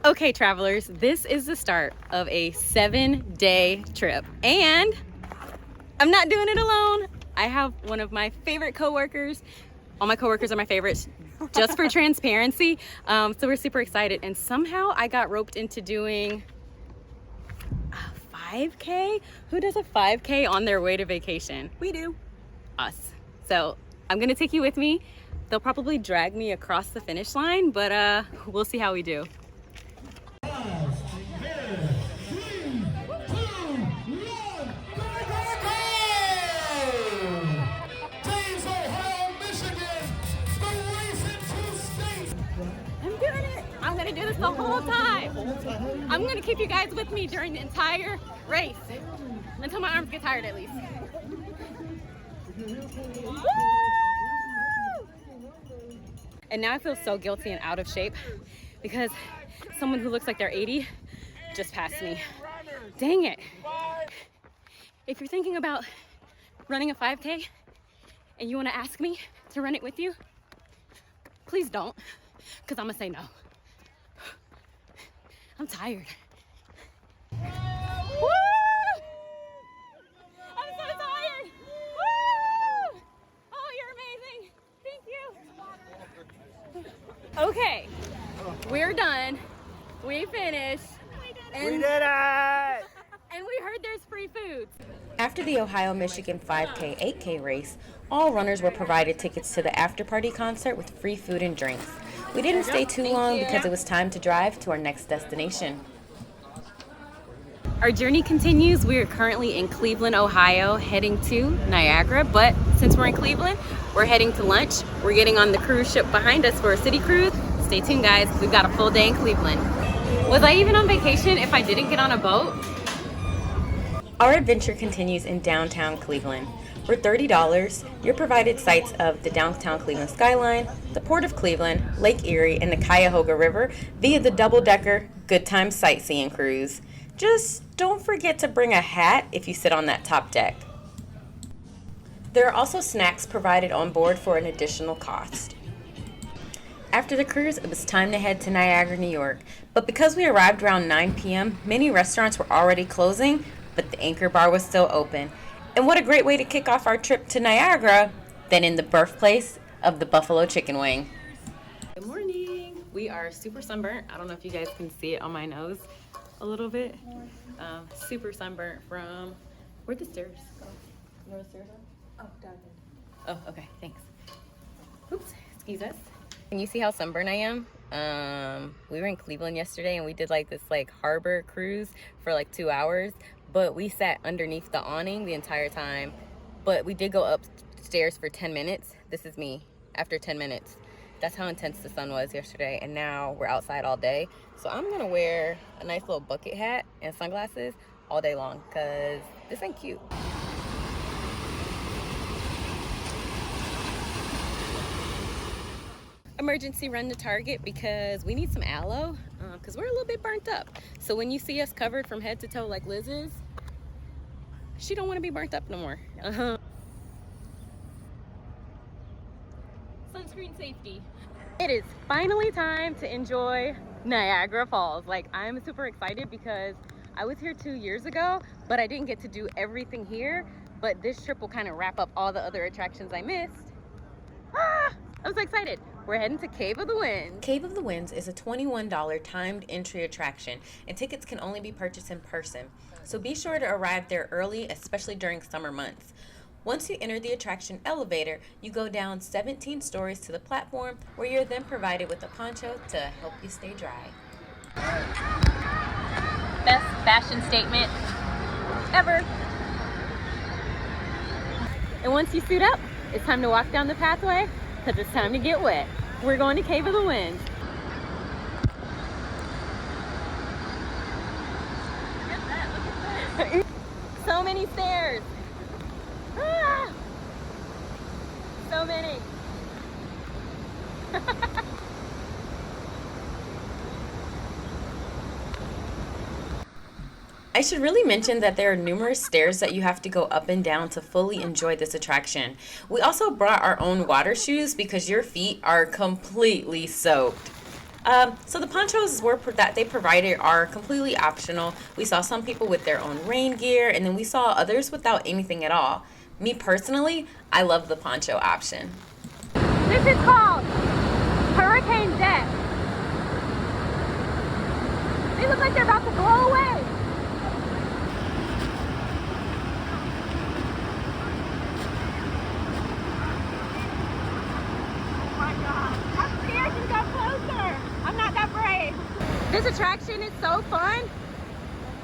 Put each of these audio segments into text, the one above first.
Okay, travelers, this is the start of a 7-day trip, and I'm not doing it alone. I have one of my favorite coworkers. All my coworkers are my favorites, just for transparency. So we're super excited, and somehow I got roped into doing a 5K. Who does a 5K on their way to vacation? We do. Us. So I'm gonna take you with me. They'll probably drag me across the finish line, but we'll see how we do. I'm gonna do this the whole time. I'm gonna keep you guys with me during the entire race. Until my arms get tired, at least. Woo! And now I feel so guilty and out of shape because someone who looks like they're 80 just passed me. Dang it. If you're thinking about running a 5K and you wanna ask me to run it with you, please don't, because I'm gonna say no. I'm tired. Woo! I'm so tired. Woo! Oh, you're amazing. Thank you. Okay, we're done. We finished. We did it! And we heard there's free food. After the Ohio-Michigan 5K, 8K race, all runners were provided tickets to the after-party concert with free food and drinks. We didn't stay too long because it was time to drive to our next destination. Our journey continues. We are currently in Cleveland, Ohio, heading to Niagara, but since we're in Cleveland, we're heading to lunch. We're getting on the cruise ship behind us for a city cruise. Stay tuned, guys. We've got a full day in Cleveland. Was I even on vacation if I didn't get on a boat? Our adventure continues in downtown Cleveland. For $30, you're provided sights of the downtown Cleveland skyline, the Port of Cleveland, Lake Erie, and the Cuyahoga River via the double-decker Good Times sightseeing cruise. Just don't forget to bring a hat if you sit on that top deck. There are also snacks provided on board for an additional cost. After the cruise, it was time to head to Niagara, New York. But because we arrived around 9 p.m., many restaurants were already closing, but the Anchor Bar was still open. And what a great way to kick off our trip to Niagara than in the birthplace of the buffalo chicken wing. Good morning. We are super sunburnt. I don't know if you guys can see it on my nose a little bit. Super sunburnt from, where'd the stairs go? You know where the stairs are? Oh, down there. Oh, okay, thanks. Oops, excuse us. Can you see how sunburned I am? We were in Cleveland yesterday and we did like this harbor cruise for 2 hours. But we sat underneath the awning the entire time. But we did go upstairs for 10 minutes. This is me after 10 minutes. That's how intense the sun was yesterday. And now we're outside all day. So I'm gonna wear a nice little bucket hat and sunglasses all day long because this ain't cute. Emergency run to Target because we need some aloe because we're a little bit burnt up. So when you see us covered from head to toe like Liz is, she don't want to be burnt up no more. Sunscreen safety. It is finally time to enjoy Niagara Falls. I'm super excited because I was here 2 years ago, but I didn't get to do everything here. But this trip will kind of wrap up all the other attractions I missed. I'm so excited. We're heading to Cave of the Winds. Cave of the Winds is a $21 timed entry attraction, and tickets can only be purchased in person. So be sure to arrive there early, especially during summer months. Once you enter the attraction elevator, you go down 17 stories to the platform, where you're then provided with a poncho to help you stay dry. Best fashion statement ever. And once you suit up, it's time to walk down the pathway because it's time to get wet. We're going to Cave of the Winds. Look at that. So many stairs. So many. I should really mention that there are numerous stairs that you have to go up and down to fully enjoy this attraction. We also brought our own water shoes because your feet are completely soaked. So the ponchos that they provided are completely optional. We saw some people with their own rain gear, and then we saw others without anything at all. Me personally, I love the poncho option. This is called Hurricane Death. They look like they're about to blow away. Oh my God. I'm scared to go closer. I'm not that brave. This attraction is so fun.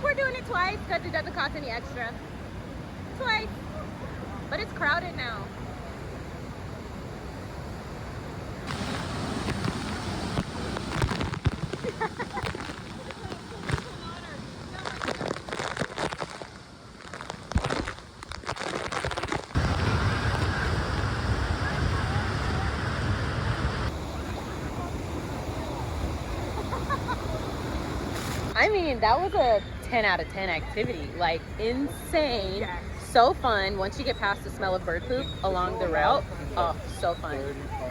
We're doing it twice because it doesn't cost any extra. Twice. But it's crowded now. I mean, that was a 10 out of 10 activity. Like, insane. Yes. So fun once you get past the smell of bird poop along the route. Oh, so fun.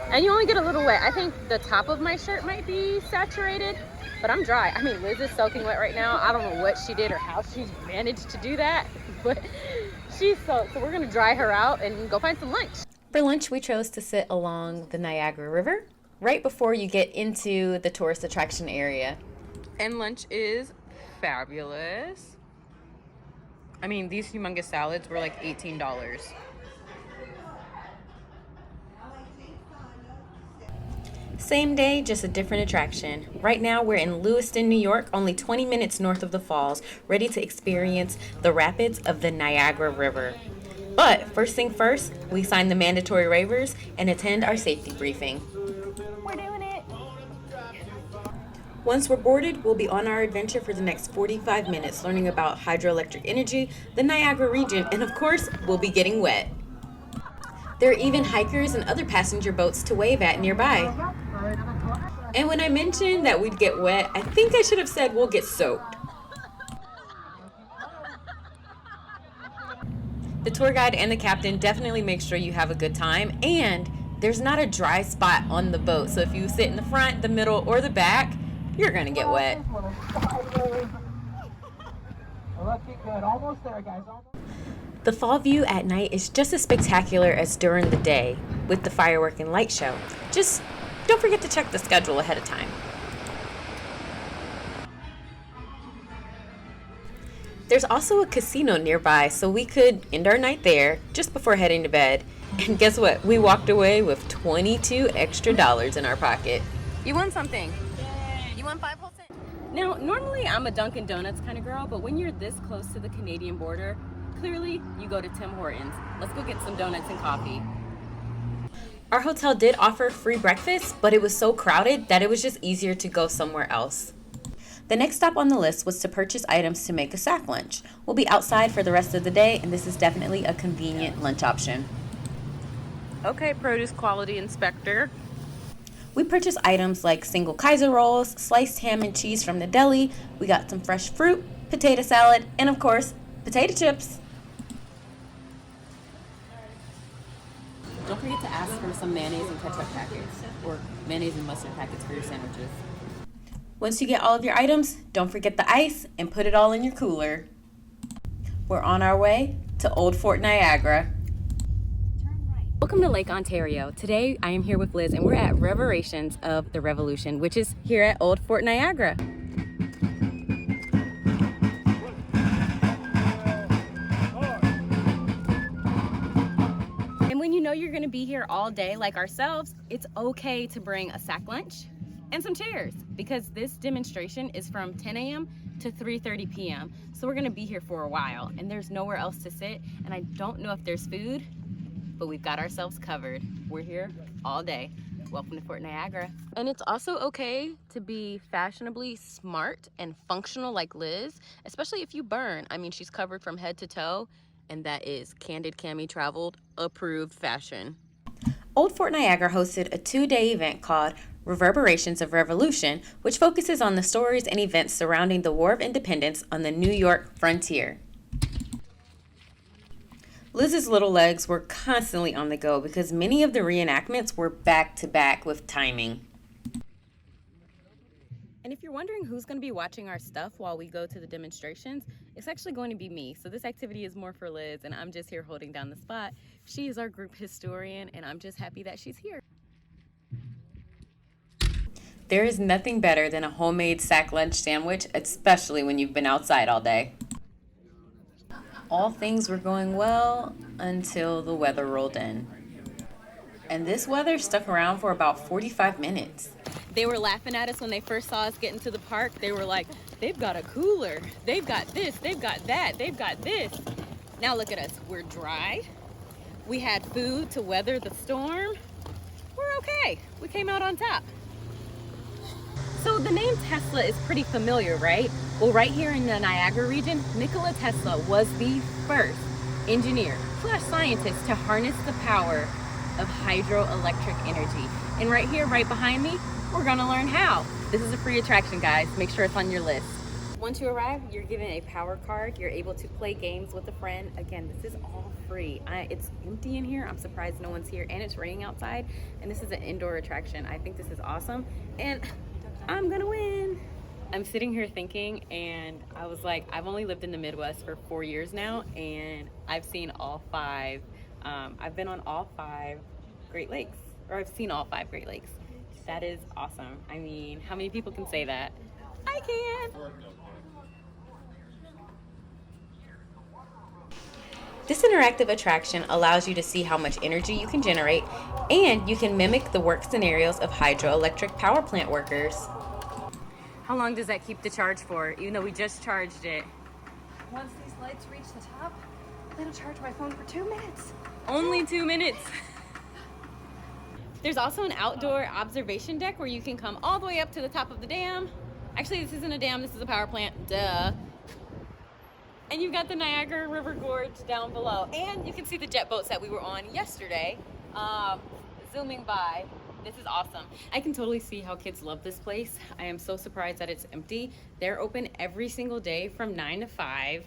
And you only get a little wet. I think the top of my shirt might be saturated, but I'm dry. I mean, Liz is soaking wet right now. I don't know what she did or how she managed to do that, but she's soaked. So we're gonna dry her out and go find some lunch. For lunch, we chose to sit along the Niagara River right before you get into the tourist attraction area. And lunch is fabulous. I mean, these humongous salads were like $18. Same day, just a different attraction. Right now, we're in Lewiston, New York, only 20 minutes north of the falls, ready to experience the rapids of the Niagara River. But first thing first, we sign the mandatory waivers and attend our safety briefing. We're doing it. Once we're boarded, we'll be on our adventure for the next 45 minutes, learning about hydroelectric energy, the Niagara region, and of course, we'll be getting wet. There are even hikers and other passenger boats to wave at nearby. And when I mentioned that we'd get wet, I think I should have said we'll get soaked. The tour guide and the captain definitely make sure you have a good time, and there's not a dry spot on the boat, so if you sit in the front, the middle, or the back, you're gonna get wet. Looking good. Almost there, guys. The fall view at night is just as spectacular as during the day with the firework and light show. Just don't forget to check the schedule ahead of time. There's also a casino nearby, so we could end our night there just before heading to bed. And guess what? We walked away with $22 extra in our pocket. You won something. You won 5 whole cents. Now, normally I'm a Dunkin' Donuts kind of girl, but when you're this close to the Canadian border, clearly you go to Tim Hortons. Let's go get some donuts and coffee. Our hotel did offer free breakfast, but it was so crowded that it was just easier to go somewhere else. The next stop on the list was to purchase items to make a sack lunch. We'll be outside for the rest of the day, and this is definitely a convenient lunch option. Okay, produce quality inspector. We purchased items like single Kaiser rolls, sliced ham and cheese from the deli. We got some fresh fruit, potato salad, and of course, potato chips. Don't forget to ask for some mayonnaise and ketchup packets, or mayonnaise and mustard packets for your sandwiches. Once you get all of your items, don't forget the ice and put it all in your cooler. We're on our way to Old Fort Niagara. Welcome to Lake Ontario. Today I am here with Liz and we're at Reverberations of the Revolution, which is here at Old Fort Niagara. And when you know you're gonna be here all day like ourselves, it's okay to bring a sack lunch and some chairs because this demonstration is from 10 a.m. to 3:30 p.m. So we're gonna be here for a while and there's nowhere else to sit, and I don't know if there's food, but we've got ourselves covered. We're here all day. Welcome to Fort Niagara. And it's also okay to be fashionably smart and functional like Liz, especially if you burn. I mean, she's covered from head to toe, and that is Candid Cami Traveled approved fashion. Old Fort Niagara hosted a 2-day event called Reverberations of Revolution, which focuses on the stories and events surrounding the War of Independence on the New York frontier. Liz's little legs were constantly on the go because many of the reenactments were back to back with timing. And if you're wondering who's going to be watching our stuff while we go to the demonstrations, it's actually going to be me. So this activity is more for Liz, and I'm just here holding down the spot. She is our group historian, and I'm just happy that she's here. There is nothing better than a homemade sack lunch sandwich, especially when you've been outside all day. All things were going well until the weather rolled in. And this weather stuck around for about 45 minutes. They were laughing at us when they first saw us get into the park. They were like, they've got a cooler, they've got this, they've got that, they've got this. Now look at us, we're dry. We had food to weather the storm. We're okay, we came out on top. So the name Tesla is pretty familiar, right? Well, right here in the Niagara region, Nikola Tesla was the first engineer / scientist to harness the power of hydroelectric energy. And right here, right behind me, we're gonna learn how. This is a free attraction, guys. Make sure it's on your list. Once you arrive, you're given a power card. You're able to play games with a friend. Again, this is all free. It's empty in here. I'm surprised no one's here, and it's raining outside, and this is an indoor attraction. I think this is awesome, and I'm gonna win. I'm sitting here thinking, and I was like, I've only lived in the Midwest for 4 years now, and I've seen all 5. I've been on all 5 Great Lakes, or I've seen all 5 Great Lakes. That is awesome. I mean, how many people can say that? I can. This interactive attraction allows you to see how much energy you can generate, and you can mimic the work scenarios of hydroelectric power plant workers. How long does that keep the charge for, even though we just charged it? Once these lights reach the top, it'll charge my phone for 2 minutes. Only 2 minutes. There's also an outdoor observation deck where you can come all the way up to the top of the dam. Actually, this isn't a dam, this is a power plant, duh. And you've got the Niagara River Gorge down below. And you can see the jet boats that we were on yesterday, zooming by. This is awesome. I can totally see how kids love this place. I am so surprised that it's empty. They're open every single day from 9 to 5.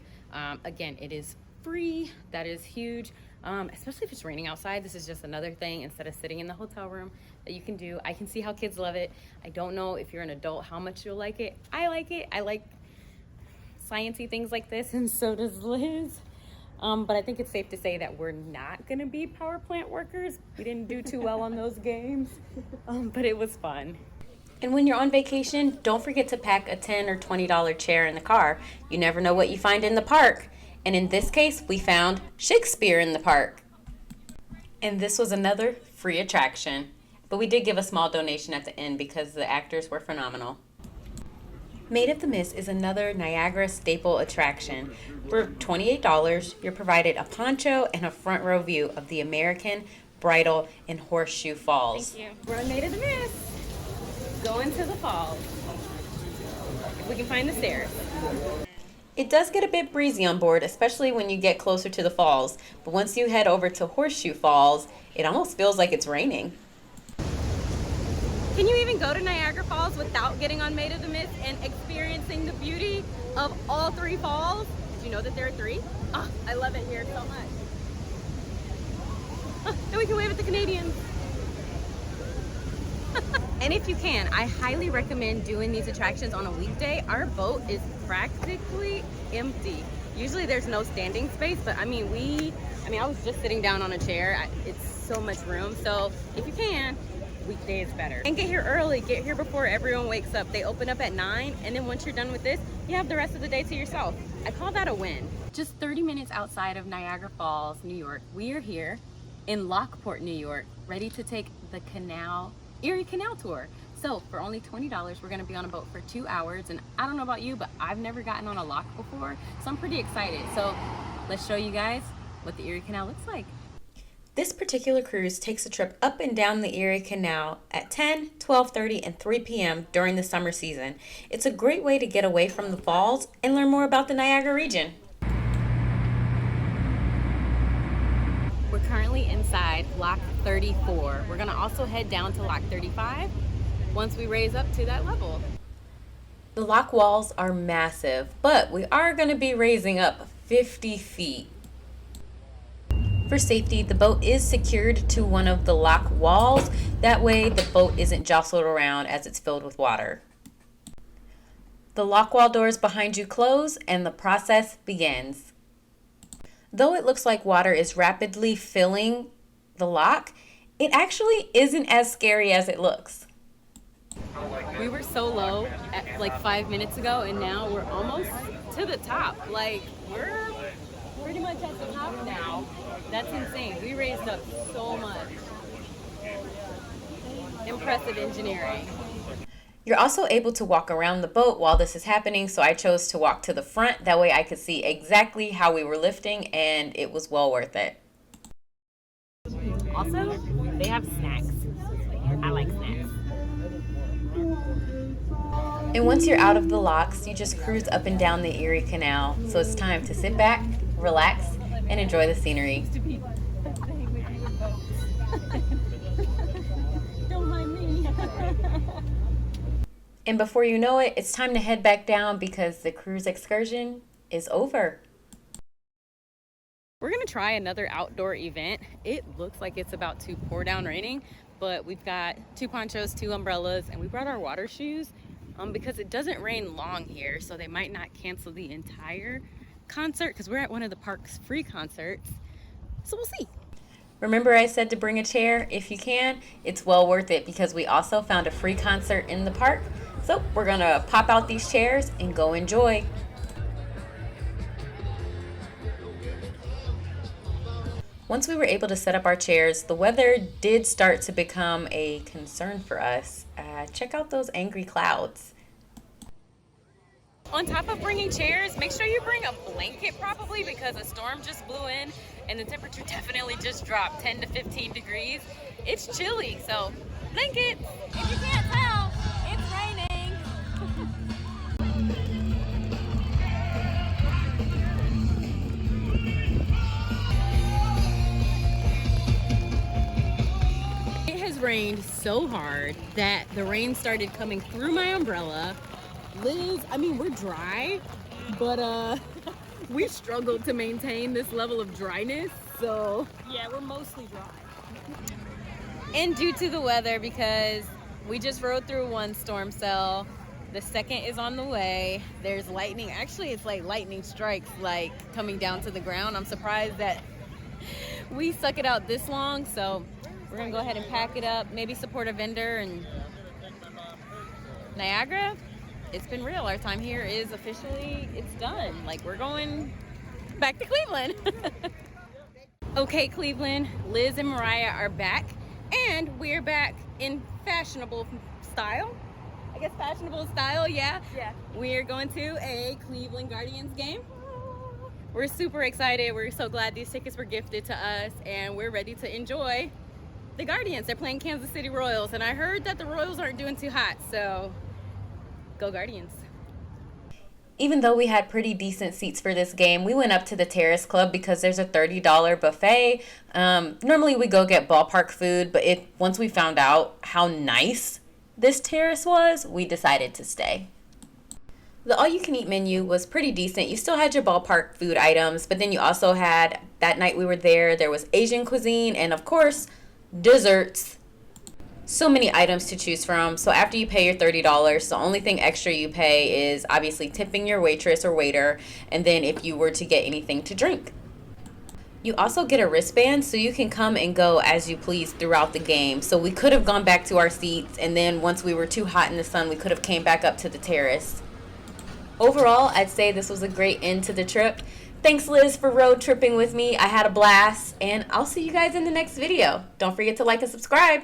Again, it is free. That is huge. Especially if it's raining outside. This is just another thing instead of sitting in the hotel room that you can do. I can see how kids love it. I don't know if you're an adult how much you'll like it. I like it. I like sciencey things like this, and so does Liz. But I think it's safe to say that we're not going to be power plant workers. We didn't do too well on those games, but it was fun. And when you're on vacation, don't forget to pack a $10 or $20 chair in the car. You never know what you find in the park. And in this case, we found Shakespeare in the park. And this was another free attraction. But we did give a small donation at the end because the actors were phenomenal. Maid of the Mist is another Niagara staple attraction. For $28, you're provided a poncho and a front row view of the American Bridal and Horseshoe Falls. Thank you. We're on Maid of the Mist. Going to the falls. If we can find the stairs. It does get a bit breezy on board, especially when you get closer to the falls. But once you head over to Horseshoe Falls, it almost feels like it's raining. Can you even go to Niagara Falls without getting on Maid of the Mist and experiencing the beauty of all 3 falls? Did you know that there are 3? Oh, I love it here so much. And we can wave at the Canadians. And if you can, I highly recommend doing these attractions on a weekday. Our boat is practically empty. Usually there's no standing space, but I was just sitting down on a chair. It's so much room. So if you can, weekday is better. And get here early, get here before everyone wakes up. They open up at 9, and then once you're done with this, you have the rest of the day to yourself. I call that a win. Just 30 minutes outside of Niagara Falls, New York, we are here in Lockport, New York, ready to take the Erie Canal tour. So for only $20, we're gonna be on a boat for 2 hours, and I don't know about you, but I've never gotten on a lock before, so I'm pretty excited. So let's show you guys what the Erie Canal looks like. This particular cruise takes a trip up and down the Erie Canal at 10, 12:30, and 3 p.m. during the summer season. It's a great way to get away from the falls and learn more about the Niagara region. We're currently inside Lock 34. We're gonna also head down to Lock 35 once we raise up to that level. The lock walls are massive, but we are going to be raising up 50 feet. For safety, the boat is secured to one of the lock walls. That way the boat isn't jostled around as it's filled with water. The lock wall doors behind you close and the process begins. Though it looks like water is rapidly filling the lock, it actually isn't as scary as it looks. We were so low at like 5 minutes ago, and now we're almost to the top. Like, we're pretty much at the top now. That's insane. We raised up so much. Impressive engineering. You're also able to walk around the boat while this is happening, so I chose to walk to the front. That way I could see exactly how we were lifting, and it was well worth it. Also, they have snacks. I like snacks. And once you're out of the locks, you just cruise up and down the Erie Canal. So it's time to sit back, relax, and enjoy the scenery. Don't mind me. And before you know it, it's time to head back down because the cruise excursion is over. We're gonna try another outdoor event. It looks like it's about to pour down raining, but we've got 2 ponchos, 2 umbrellas, and we brought our water shoes because it doesn't rain long here, so they might not cancel the entire concert because we're at one of the park's free concerts. So we'll see. Remember I said to bring a chair if you can? It's well worth it because we also found a free concert in the park. So we're gonna pop out these chairs and go enjoy. Once we were able to set up our chairs, the weather did start to become a concern for us. Check out those angry clouds. On top of bringing chairs, make sure you bring a blanket probably because a storm just blew in and the temperature definitely just dropped 10 to 15 degrees. It's chilly, so blankets. If you can't tell, it's raining. It has rained so hard that the rain started coming through my umbrella. Liz, I mean, we're dry, but we struggled to maintain this level of dryness, so yeah, we're mostly dry. And due to the weather, because we just rode through one storm cell, the second is on the way. There's lightning. Actually, it's like lightning strikes like coming down to the ground. I'm surprised that we stuck it out this long, so we're gonna go ahead and pack it up, maybe support a vendor. And Niagara, it's been real. Our time here is officially, it's done. Like, we're going back to Cleveland. Okay, Cleveland, Liz and Mariah are back, and we're back in fashionable style. I guess fashionable style, yeah. Yeah. We're going to a Cleveland Guardians game. We're super excited. We're so glad these tickets were gifted to us, and we're ready to enjoy the Guardians. They're playing Kansas City Royals, and I heard that the Royals aren't doing too hot, so go Guardians. Even though we had pretty decent seats for this game, we went up to the Terrace Club because there's a $30 buffet. Normally we go get ballpark food, but once we found out how nice this terrace was, we decided to stay. The all-you-can-eat menu was pretty decent. You still had your ballpark food items, but then you also had, that night we were there was Asian cuisine and, of course, desserts. So many items to choose from. So after you pay your $30, the only thing extra you pay is obviously tipping your waitress or waiter, and then if you were to get anything to drink. You also get a wristband so you can come and go as you please throughout the game. So we could have gone back to our seats, and then once we were too hot in the sun, we could have came back up to the terrace. Overall, I'd say this was a great end to the trip. Thanks, Liz, for road tripping with me. I had a blast, and I'll see you guys in the next video. Don't forget to like and subscribe.